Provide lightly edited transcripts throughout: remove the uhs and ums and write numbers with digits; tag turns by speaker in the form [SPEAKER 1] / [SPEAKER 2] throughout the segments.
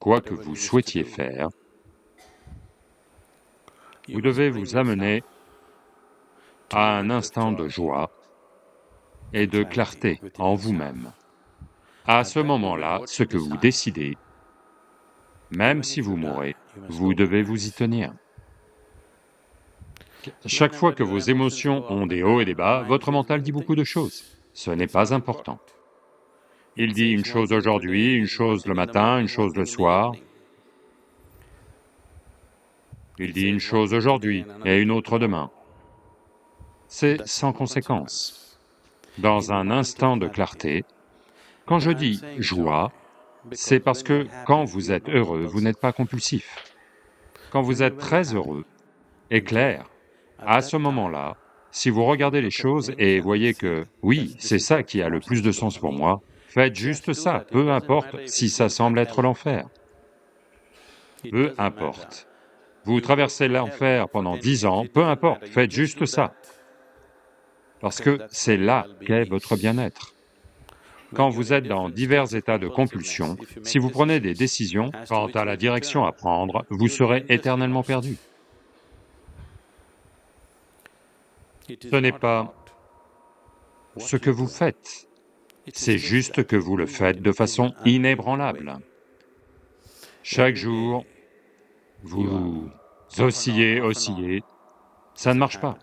[SPEAKER 1] quoi que vous souhaitiez faire, vous devez vous amener à un instant de joie et de clarté en vous-même. À ce moment-là, ce que vous décidez, même si vous mourrez, vous devez vous y tenir. Chaque fois que vos émotions ont des hauts et des bas, votre mental dit beaucoup de choses. Ce n'est pas important. Il dit une chose aujourd'hui, une chose le matin, une chose le soir. Il dit une chose aujourd'hui et une autre demain. C'est sans conséquence. Dans un instant de clarté, quand je dis joie, c'est parce que quand vous êtes heureux, vous n'êtes pas compulsif. Quand vous êtes très heureux et clair, à ce moment-là, si vous regardez les choses et voyez que, oui, c'est ça qui a le plus de sens pour moi, faites juste ça, peu importe si ça semble être l'enfer. Peu importe. Vous traversez l'enfer pendant 10 ans, peu importe, faites juste ça. Parce que c'est là qu'est votre bien-être. Quand vous êtes dans divers états de compulsion, si vous prenez des décisions quant à la direction à prendre, vous serez éternellement perdu. Ce n'est pas ce que vous faites, c'est juste que vous le faites de façon inébranlable. Chaque jour, vous oscillez, ça ne marche pas.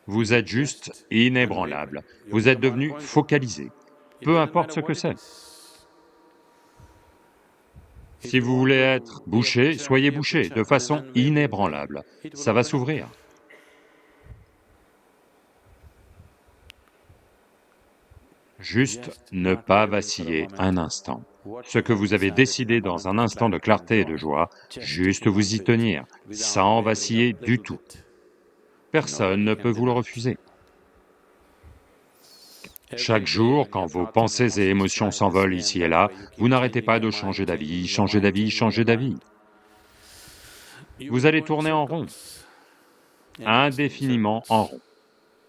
[SPEAKER 1] Vous êtes juste inébranlable, vous êtes devenu focalisé, peu importe ce que c'est. Si vous voulez être bouché, soyez bouché, de façon inébranlable, ça va s'ouvrir. Juste ne pas vaciller un instant. Ce que vous avez décidé dans un instant de clarté et de joie, juste vous y tenir, sans vaciller du tout. Personne ne peut vous le refuser. Chaque jour, quand vos pensées et émotions s'envolent ici et là, vous n'arrêtez pas de changer d'avis, changer d'avis, changer d'avis. Vous allez tourner en rond, indéfiniment en rond.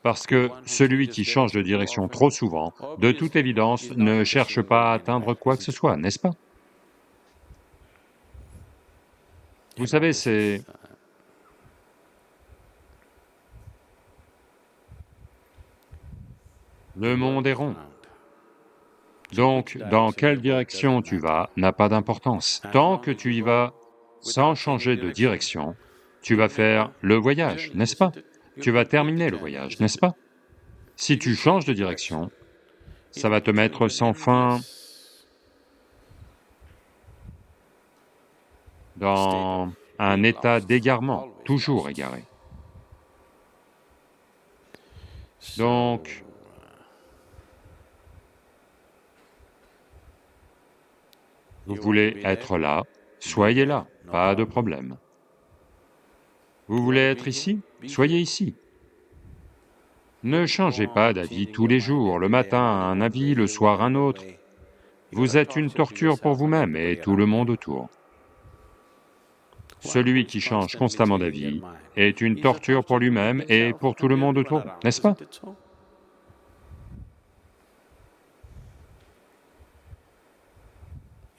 [SPEAKER 1] Parce que celui qui change de direction trop souvent, de toute évidence, ne cherche pas à atteindre quoi que ce soit, n'est-ce pas? Vous savez, c'est... Le monde est rond. Donc, dans quelle direction tu vas n'a pas d'importance. Tant que tu y vas sans changer de direction, tu vas faire le voyage, n'est-ce pas? Tu vas terminer le voyage, n'est-ce pas? Si tu changes de direction, ça va te mettre sans fin dans un état d'égarement, toujours égaré. Donc, vous voulez être là, soyez là, pas de problème. Vous voulez être ici, soyez ici. Ne changez pas d'avis tous les jours, le matin un avis, le soir un autre. Vous êtes une torture pour vous-même et tout le monde autour. Celui qui change constamment d'avis est une torture pour lui-même et pour tout le monde autour, n'est-ce pas?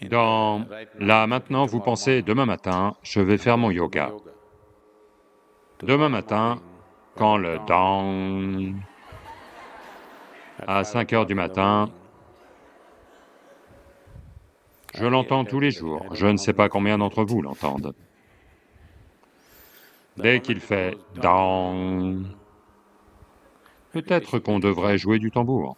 [SPEAKER 1] Là maintenant, vous pensez, demain matin, je vais faire mon yoga. Demain matin, quand le dang à 5 heures du matin, je l'entends tous les jours, je ne sais pas combien d'entre vous l'entendent. Dès qu'il fait dang, peut-être qu'on devrait jouer du tambour.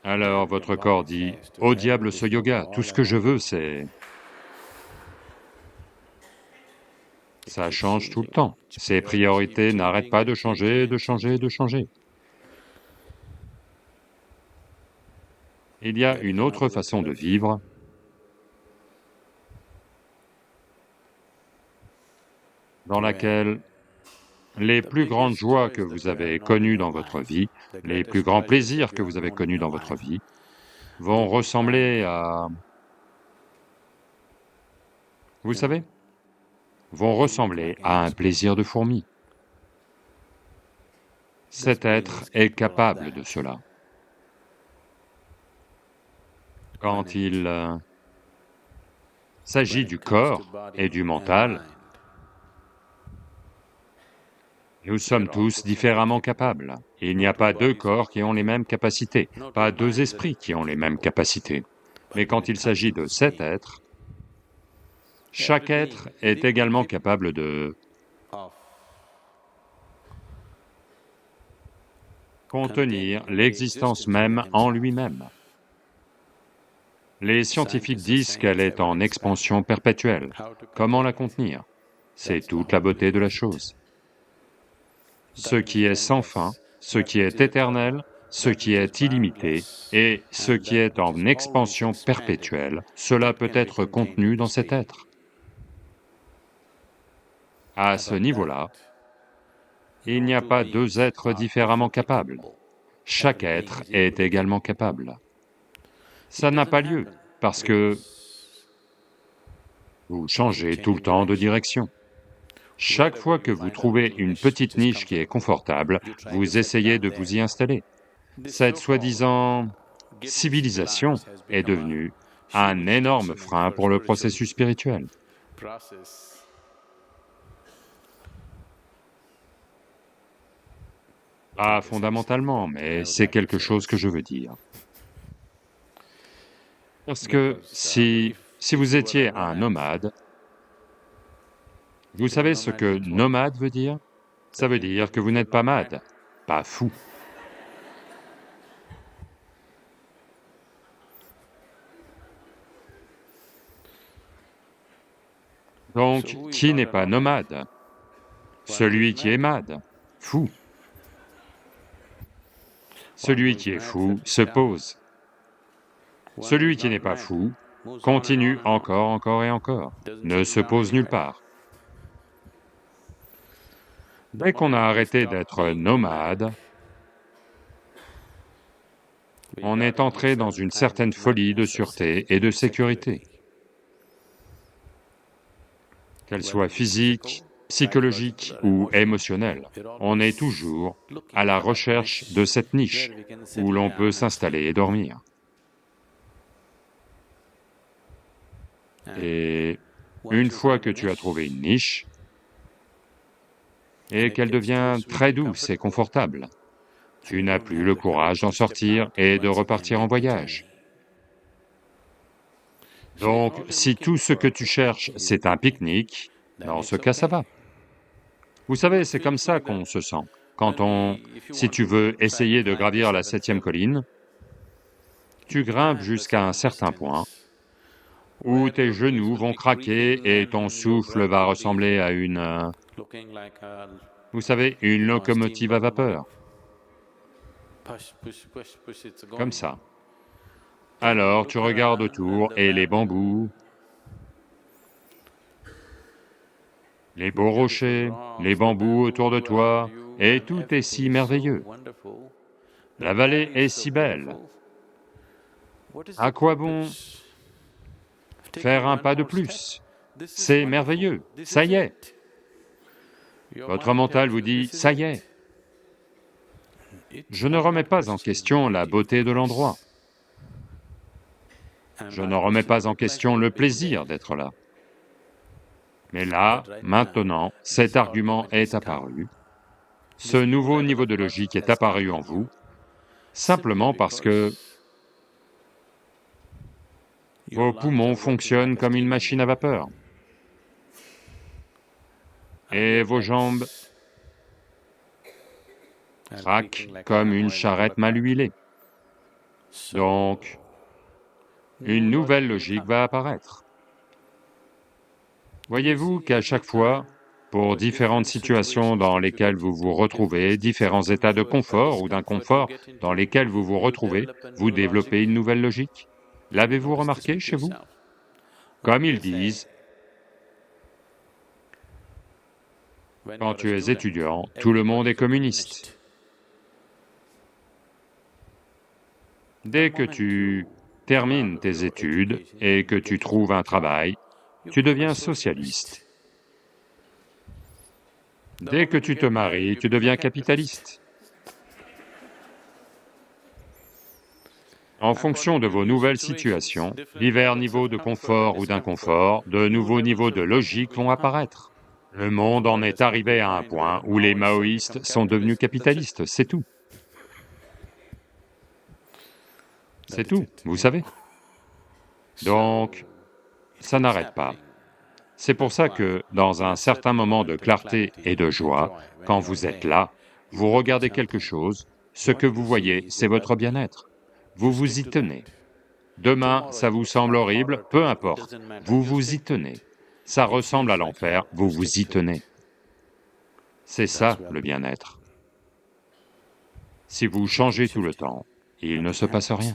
[SPEAKER 1] Alors votre corps dit, « Au diable ce yoga, tout ce que je veux c'est... » Ça change tout le temps, ses priorités n'arrêtent pas de changer, de changer, de changer. Il y a une autre façon de vivre dans laquelle les plus grandes joies que vous avez connues dans votre vie, les plus grands plaisirs que vous avez connus dans votre vie, vont ressembler à... Vous savez, vont ressembler à un plaisir de fourmi. Cet être est capable de cela. Quand il s'agit du corps et du mental, nous sommes tous différemment capables. Il n'y a pas deux corps qui ont les mêmes capacités, pas deux esprits qui ont les mêmes capacités. Mais quand il s'agit de cet être, chaque être est également capable de contenir l'existence même en lui-même. Les scientifiques disent qu'elle est en expansion perpétuelle. Comment la contenir? C'est toute la beauté de la chose. Ce qui est sans fin, ce qui est éternel, ce qui est illimité, et ce qui est en expansion perpétuelle, cela peut être contenu dans cet être. À ce niveau-là, il n'y a pas deux êtres différemment capables. Chaque être est également capable. Ça n'a pas lieu, parce que vous changez tout le temps de direction. Chaque fois que vous trouvez une petite niche qui est confortable, vous essayez de vous y installer. Cette soi-disant civilisation est devenue un énorme frein pour le processus spirituel. Pas fondamentalement, mais c'est quelque chose que je veux dire. Parce que si vous étiez un nomade, vous savez ce que nomade veut dire? Ça veut dire que vous n'êtes pas mad, pas fou. Donc, qui n'est pas nomade? Celui qui est mad, fou. Celui qui est fou se pose. Celui qui n'est pas fou continue encore, encore et encore, ne se pose nulle part. Dès qu'on a arrêté d'être nomade, on est entré dans une certaine folie de sûreté et de sécurité, qu'elle soit physique, psychologique ou émotionnelle. On est toujours à la recherche de cette niche où l'on peut s'installer et dormir. Et une fois que tu as trouvé une niche, et qu'elle devient très douce et confortable, tu n'as plus le courage d'en sortir et de repartir en voyage. Donc, si tout ce que tu cherches, c'est un pique-nique, dans ce cas, ça va. Vous savez, c'est comme ça qu'on se sent. Si tu veux essayer de gravir la 7e colline, tu grimpes jusqu'à un certain point où tes genoux vont craquer et ton souffle va ressembler à vous savez, une locomotive à vapeur, comme ça. Alors tu regardes autour et les bambous, les beaux rochers, les bambous autour de toi, et tout est si merveilleux. La vallée est si belle. À quoi bon faire un pas de plus? C'est merveilleux, ça y est. Votre mental vous dit, ça y est. Je ne remets pas en question la beauté de l'endroit. Je ne remets pas en question le plaisir d'être là. Mais là, maintenant, cet argument est apparu, ce nouveau niveau de logique est apparu en vous, simplement parce que vos poumons fonctionnent comme une machine à vapeur, et vos jambes craquent comme une charrette mal huilée. Donc, une nouvelle logique va apparaître. Voyez-vous qu'à chaque fois, pour différentes situations dans lesquelles vous vous retrouvez, différents états de confort ou d'inconfort dans lesquels vous vous retrouvez, vous développez une nouvelle logique? L'avez-vous remarqué chez vous? Comme ils disent, quand tu es étudiant, tout le monde est communiste. Dès que tu termines tes études et que tu trouves un travail, tu deviens socialiste. Dès que tu te maries, tu deviens capitaliste. En fonction de vos nouvelles situations, divers niveaux de confort ou d'inconfort, de nouveaux niveaux de logique vont apparaître. Le monde en est arrivé à un point où les maoïstes sont devenus capitalistes, c'est tout. C'est tout, vous savez. Donc, ça n'arrête pas. C'est pour ça que, dans un certain moment de clarté et de joie, quand vous êtes là, vous regardez quelque chose, ce que vous voyez, c'est votre bien-être. Vous vous y tenez. Demain, ça vous semble horrible, peu importe, vous vous y tenez. Ça ressemble à l'enfer, vous vous y tenez. C'est ça, le bien-être. Si vous changez tout le temps, il ne se passe rien.